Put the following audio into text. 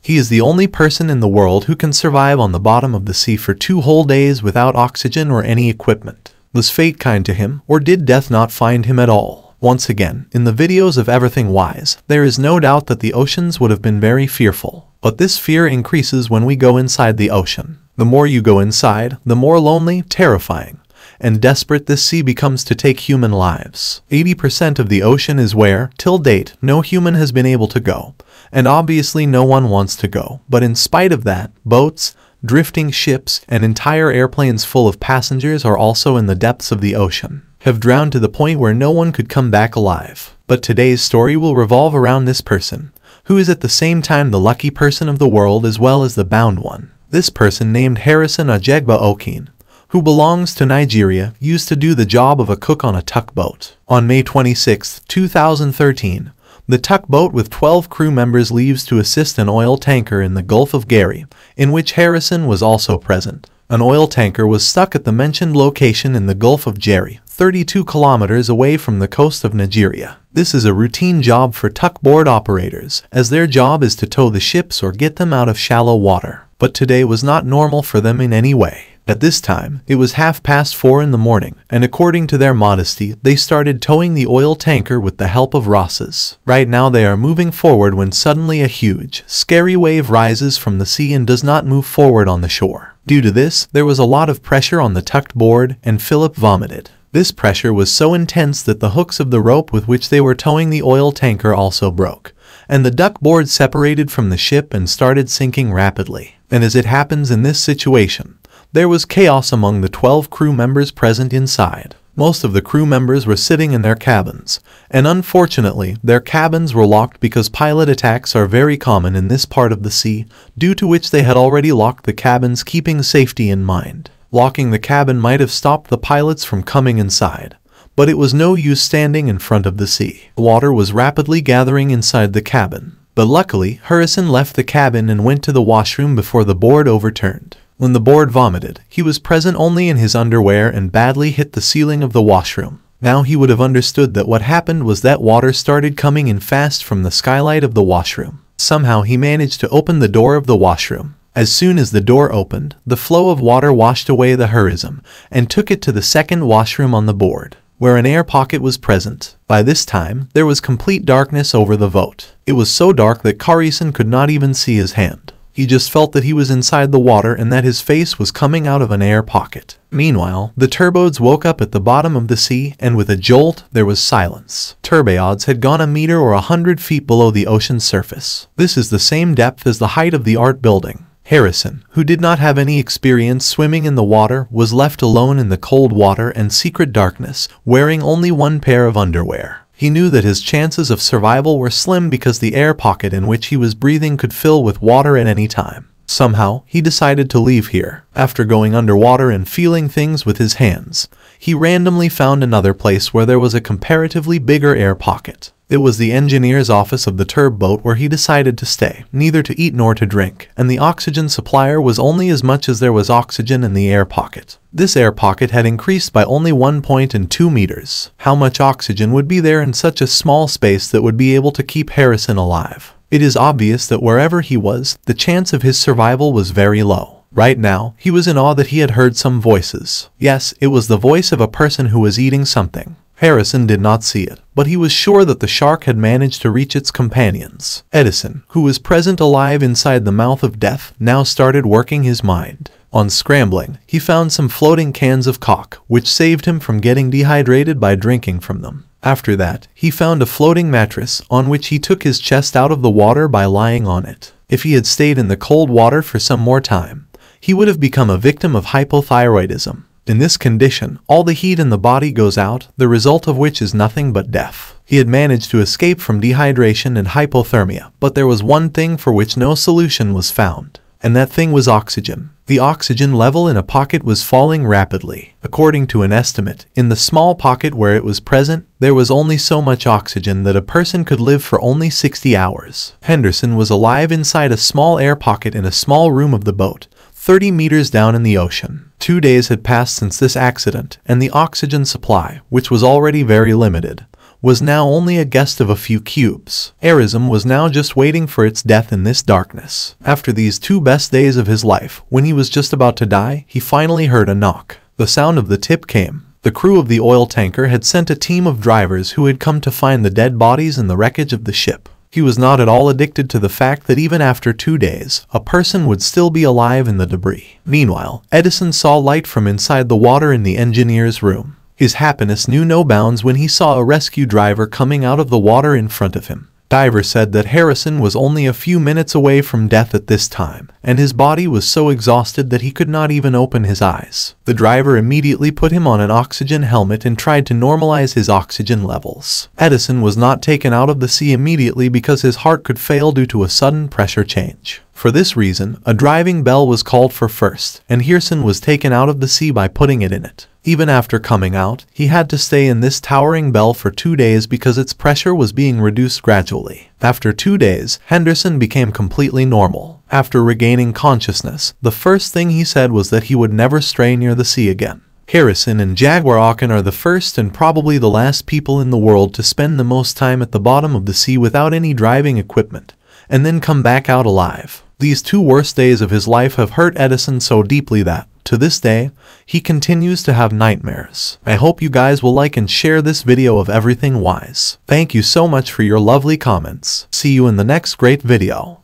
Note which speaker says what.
Speaker 1: He is the only person in the world who can survive on the bottom of the sea for 2 whole days without oxygen or any equipment. Was fate kind to him, or did death not find him at all? Once again, in the videos of Everything Wise, there is no doubt that the oceans would have been very fearful. But this fear increases when we go inside the ocean. The more you go inside, the more lonely, terrifying, and desperate this sea becomes to take human lives. 80% of the ocean is where, till date, no human has been able to go. And obviously no one wants to go. But in spite of that, boats, drifting ships, and entire airplanes full of passengers are also in the depths of the ocean, have drowned to the point where no one could come back alive. But today's story will revolve around this person, who is at the same time the lucky person of the world as well as the bound one. This person, named Harrison Ajegba Okene, who belongs to Nigeria, used to do the job of a cook on a tugboat. On May 26, 2013, the tugboat with 12 crew members leaves to assist an oil tanker in the Gulf of Guinea, in which Harrison was also present. An oil tanker was stuck at the mentioned location in the Gulf of Guinea, 32 kilometers away from the coast of Nigeria. This is a routine job for tugboat operators, as their job is to tow the ships or get them out of shallow water. But today was not normal for them in any way. At this time, it was 4:30 in the morning, and according to their modesty, they started towing the oil tanker with the help of rosses. Right now they are moving forward when suddenly a huge, scary wave rises from the sea and does not move forward on the shore. Due to this, there was a lot of pressure on the tugboat, and Philip vomited. This pressure was so intense that the hooks of the rope with which they were towing the oil tanker also broke, and the tugboat separated from the ship and started sinking rapidly. And as it happens in this situation, there was chaos among the 12 crew members present inside. Most of the crew members were sitting in their cabins, and unfortunately, their cabins were locked because pilot attacks are very common in this part of the sea, due to which they had already locked the cabins, keeping safety in mind. Locking the cabin might have stopped the pilots from coming inside, but it was no use standing in front of the sea. Water was rapidly gathering inside the cabin, but luckily, Harrison left the cabin and went to the washroom before the board overturned. When the board vomited, he was present only in his underwear and badly hit the ceiling of the washroom. Now he would have understood that what happened was that water started coming in fast from the skylight of the washroom. Somehow he managed to open the door of the washroom. As soon as the door opened, the flow of water washed away the Harrison and took it to the second washroom on the board, where an air pocket was present. By this time, there was complete darkness over the boat. It was so dark that Harrison could not even see his hand. He just felt that he was inside the water and that his face was coming out of an air pocket. Meanwhile, the turbodes woke up at the bottom of the sea, and with a jolt, there was silence. Turbodes had gone a meter or 100 feet below the ocean's surface. This is the same depth as the height of the art building. Harrison, who did not have any experience swimming in the water, was left alone in the cold water and secret darkness, wearing only one pair of underwear. He knew that his chances of survival were slim because the air pocket in which he was breathing could fill with water at any time. Somehow, he decided to leave here. After going underwater and feeling things with his hands, he randomly found another place where there was a comparatively bigger air pocket. It was the engineer's office of the tugboat where he decided to stay, neither to eat nor to drink, and the oxygen supplier was only as much as there was oxygen in the air pocket. This air pocket had increased by only 1.2 meters. How much oxygen would be there in such a small space that would be able to keep Harrison alive? It is obvious that wherever he was, the chance of his survival was very low. Right now, he was in awe that he had heard some voices. Yes, it was the voice of a person who was eating something. Harrison did not see it, but he was sure that the shark had managed to reach its companions. Edison, who was present alive inside the mouth of death, now started working his mind. On scrambling, he found some floating cans of Coke, which saved him from getting dehydrated by drinking from them. After that, he found a floating mattress, on which he took his chest out of the water by lying on it. If he had stayed in the cold water for some more time, he would have become a victim of hypothyroidism. In this condition, all the heat in the body goes out, the result of which is nothing but death. He had managed to escape from dehydration and hypothermia, but there was one thing for which no solution was found, and that thing was oxygen. The oxygen level in a pocket was falling rapidly. According to an estimate, in the small pocket where it was present, there was only so much oxygen that a person could live for only 60 hours. Henderson was alive inside a small air pocket in a small room of the boat, 30 meters down in the ocean. 2 days had passed since this accident, and the oxygen supply, which was already very limited, was now only a guest of a few cubes. Arism was now just waiting for its death in this darkness. After these 2 best days of his life, when he was just about to die, he finally heard a knock. The sound of the tip came. The crew of the oil tanker had sent a team of drivers who had come to find the dead bodies in the wreckage of the ship. He was not at all addicted to the fact that even after 2 days, a person would still be alive in the debris. Meanwhile, Edison saw light from inside the water in the engineer's room. His happiness knew no bounds when he saw a rescue driver coming out of the water in front of him. Diver said that Harrison was only a few minutes away from death at this time, and his body was so exhausted that he could not even open his eyes. The driver immediately put him on an oxygen helmet and tried to normalize his oxygen levels. Edison was not taken out of the sea immediately because his heart could fail due to a sudden pressure change. For this reason, a driving bell was called for first, and Harrison was taken out of the sea by putting it in it. Even after coming out, he had to stay in this towering bell for 2 days because its pressure was being reduced gradually. After 2 days, Henderson became completely normal. After regaining consciousness, the first thing he said was that he would never stray near the sea again. Harrison and Jaguar Auken are the first and probably the last people in the world to spend the most time at the bottom of the sea without any driving equipment, and then come back out alive. These 2 worst days of his life have hurt Edison so deeply that, to this day, he continues to have nightmares. I hope you guys will like and share this video of everything wise. Thank you so much for your lovely comments. See you in the next great video.